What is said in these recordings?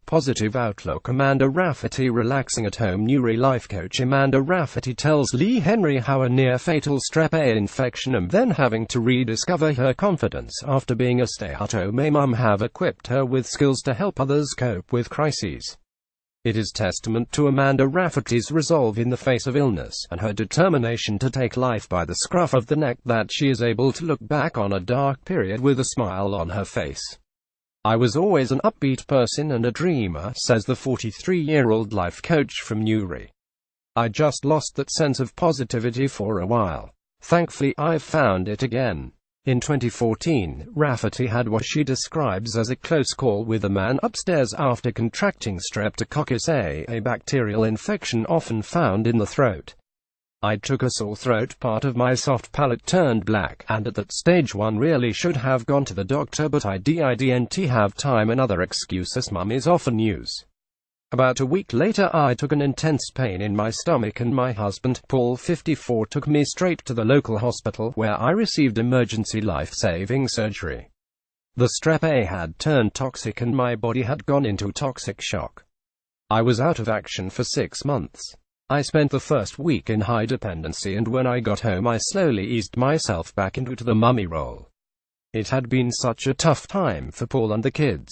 Positive outlook. Amanda Rafferty. Relaxing at home. Newry life coach Amanda Rafferty tells Lee Henry how a near-fatal Strep A infection and then having to rediscover her confidence after being a stay-at-home mum have equipped her with skills to help others cope with crises. It is testament to Amanda Rafferty's resolve in the face of illness, and her determination to take life by the scruff of the neck, that she is able to look back on a dark period with a smile on her face. "I was always an upbeat person and a dreamer," says the 43-year-old life coach from Newry. "I just lost that sense of positivity for a while. Thankfully, I've found it again." In 2014, Rafferty had what she describes as a close call with a man upstairs after contracting Strep A bacterial infection often found in the throat. "I took a sore throat, part of my soft palate turned black, and at that stage one really should have gone to the doctor, but I didn't have time," another excuse mummies often use. "About a week later I took an intense pain in my stomach and my husband, Paul, 54, took me straight to the local hospital, where I received emergency life-saving surgery. The Strep A had turned toxic and my body had gone into toxic shock. I was out of action for 6 months. I spent the first week in high dependency, and when I got home I slowly eased myself back into the mummy role. It had been such a tough time for Paul and the kids.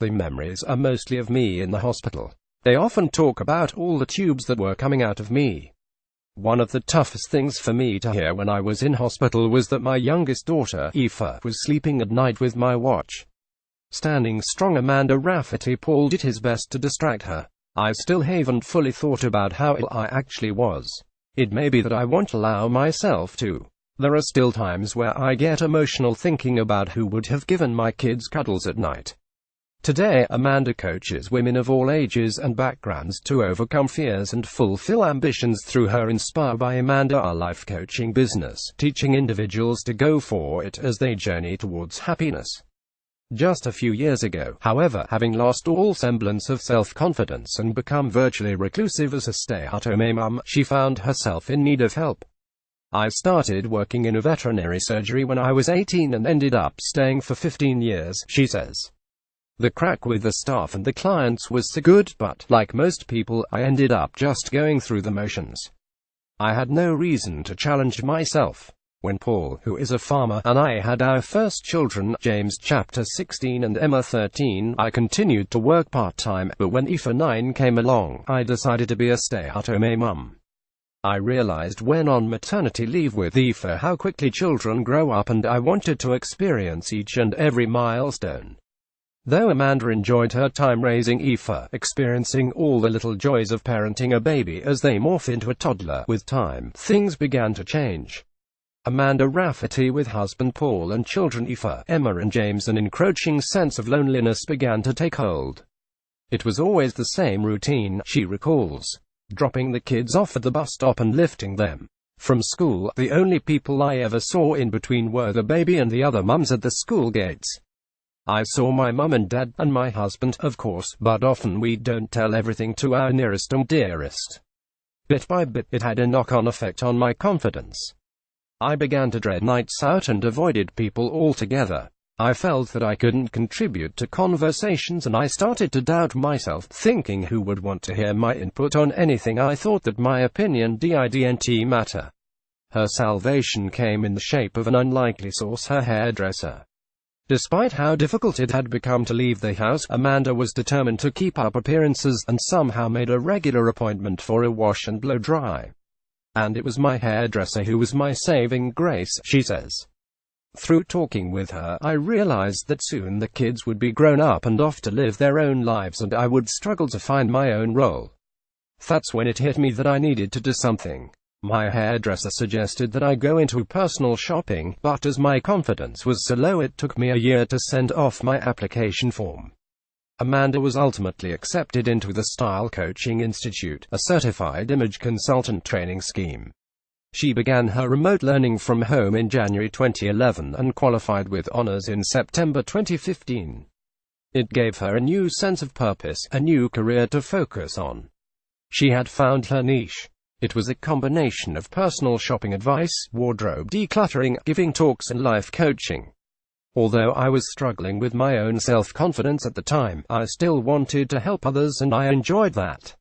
The memories are mostly of me in the hospital. They often talk about all the tubes that were coming out of me. One of the toughest things for me to hear when I was in hospital was that my youngest daughter, Aoife, was sleeping at night with my watch. Standing strong, Amanda Rafferty. Paul did his best to distract her. I still haven't fully thought about how ill I actually was. It may be that I won't allow myself to. There are still times where I get emotional thinking about who would have given my kids cuddles at night." Today, Amanda coaches women of all ages and backgrounds to overcome fears and fulfill ambitions through her Inspire by Amanda life coaching business, teaching individuals to go for it as they journey towards happiness. Just a few years ago, however, having lost all semblance of self-confidence and become virtually reclusive as a stay-at-home mum, she found herself in need of help. "I started working in a veterinary surgery when I was 18 and ended up staying for 15 years, she says. "The crack with the staff and the clients was so good, but, like most people, I ended up just going through the motions. I had no reason to challenge myself. When Paul, who is a farmer, and I had our first children, James chapter 16 and Emma 13, I continued to work part-time, but when Aoife 9 came along, I decided to be a stay-at-home mum. I realized when on maternity leave with Aoife how quickly children grow up, and I wanted to experience each and every milestone." Though Amanda enjoyed her time raising Aoife, experiencing all the little joys of parenting a baby as they morph into a toddler, with time, things began to change. Amanda Rafferty, with husband Paul and children Aoife, Emma and James, an encroaching sense of loneliness began to take hold. "It was always the same routine," she recalls. "Dropping the kids off at the bus stop and lifting them from school. The only people I ever saw in between were the baby and the other mums at the school gates. I saw my mum and dad, and my husband, of course, but often we don't tell everything to our nearest and dearest. Bit by bit, it had a knock-on effect on my confidence. I began to dread nights out and avoided people altogether. I felt that I couldn't contribute to conversations, and I started to doubt myself, thinking who would want to hear my input on anything. I thought that my opinion didn't matter." Her salvation came in the shape of an unlikely source, her hairdresser. Despite how difficult it had become to leave the house, Amanda was determined to keep up appearances, and somehow made a regular appointment for a wash and blow dry. "And it was my hairdresser who was my saving grace," she says. "Through talking with her, I realized that soon the kids would be grown up and off to live their own lives, and I would struggle to find my own role. That's when it hit me that I needed to do something. My hairdresser suggested that I go into personal shopping, but as my confidence was so low it took me a year to send off my application form." Amanda was ultimately accepted into the Style Coaching Institute, a certified image consultant training scheme. She began her remote learning from home in January 2011 and qualified with honors in September 2015. It gave her a new sense of purpose, a new career to focus on. She had found her niche. It was a combination of personal shopping advice, wardrobe decluttering, giving talks and life coaching. Although I was struggling with my own self-confidence at the time, I still wanted to help others and I enjoyed that.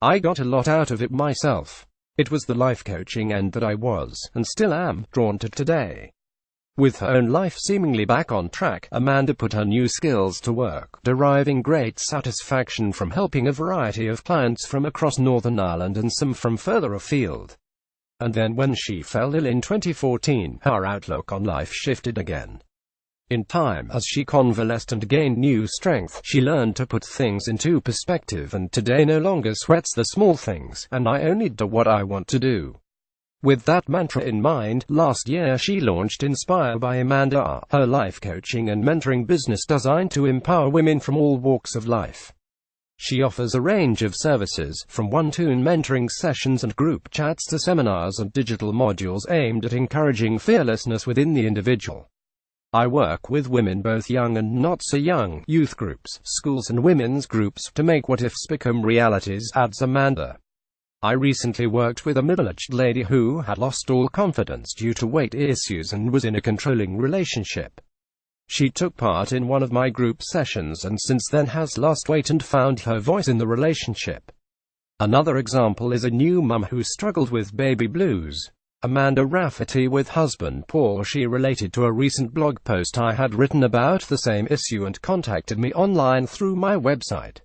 I got a lot out of it myself. It was the life coaching end that I was, and still am, drawn to today. With her own life seemingly back on track, Amanda put her new skills to work, deriving great satisfaction from helping a variety of clients from across Northern Ireland and some from further afield. And then when she fell ill in 2014, her outlook on life shifted again. In time, as she convalesced and gained new strength, she learned to put things into perspective and today no longer sweats the small things, and I only do what I want to do. With that mantra in mind, last year she launched Inspire by Amanda, her life coaching and mentoring business designed to empower women from all walks of life. She offers a range of services, from one-to-one mentoring sessions and group chats to seminars and digital modules aimed at encouraging fearlessness within the individual. I work with women both young and not so young, youth groups, schools and women's groups, to make what-ifs become realities, adds Amanda. I recently worked with a middle-aged lady who had lost all confidence due to weight issues and was in a controlling relationship. She took part in one of my group sessions and since then has lost weight and found her voice in the relationship. Another example is a new mum who struggled with baby blues. Amanda Rafferty with husband Paul. She related to a recent blog post I had written about the same issue and contacted me online through my website.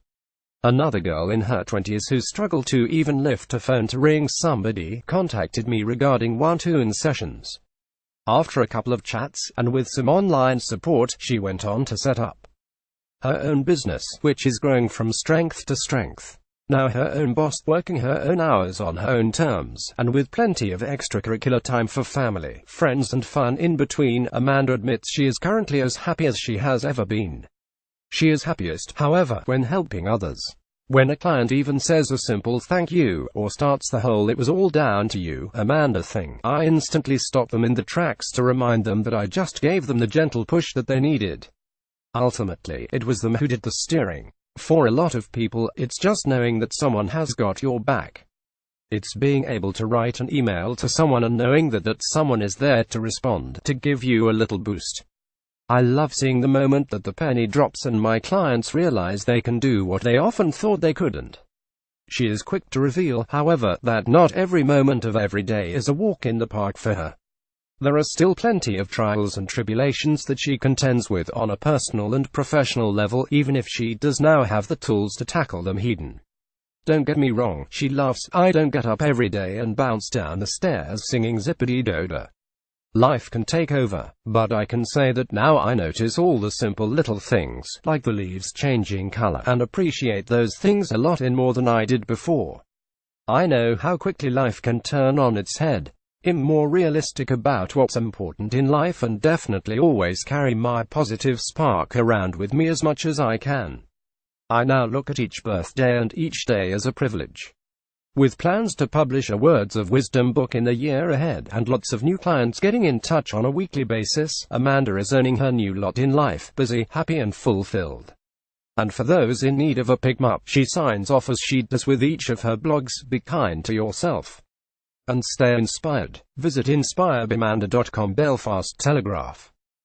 Another girl in her 20s who struggled to even lift a phone to ring somebody contacted me regarding one-to-one sessions. After a couple of chats, and with some online support, she went on to set up her own business, which is growing from strength to strength. Now her own boss, working her own hours on her own terms, and with plenty of extracurricular time for family, friends and fun in between, Amanda admits she is currently as happy as she has ever been. She is happiest, however, when helping others. When a client even says a simple thank you, or starts the whole "it was all down to you, Amanda" thing, I instantly stop them in the tracks to remind them that I just gave them the gentle push that they needed. Ultimately, it was them who did the steering. For a lot of people, it's just knowing that someone has got your back. It's being able to write an email to someone and knowing that someone is there to respond, to give you a little boost. I love seeing the moment that the penny drops and my clients realize they can do what they often thought they couldn't. She is quick to reveal, however, that not every moment of every day is a walk in the park for her. There are still plenty of trials and tribulations that she contends with on a personal and professional level, even if she does now have the tools to tackle them head-on. Don't get me wrong, she laughs. I don't get up every day and bounce down the stairs singing zippity-doo-dah. Life can take over, but I can say that now I notice all the simple little things, like the leaves changing color, and appreciate those things a lot more than I did before. I know how quickly life can turn on its head. I'm more realistic about what's important in life and definitely always carry my positive spark around with me as much as I can. I now look at each birthday and each day as a privilege. With plans to publish a Words of Wisdom book in the year ahead, and lots of new clients getting in touch on a weekly basis, Amanda is earning her new lot in life, busy, happy and fulfilled. And for those in need of a pick-me-up, she signs off as she does with each of her blogs: be kind to yourself and stay inspired. Visit inspirebyamanda.com. Belfast Telegraph.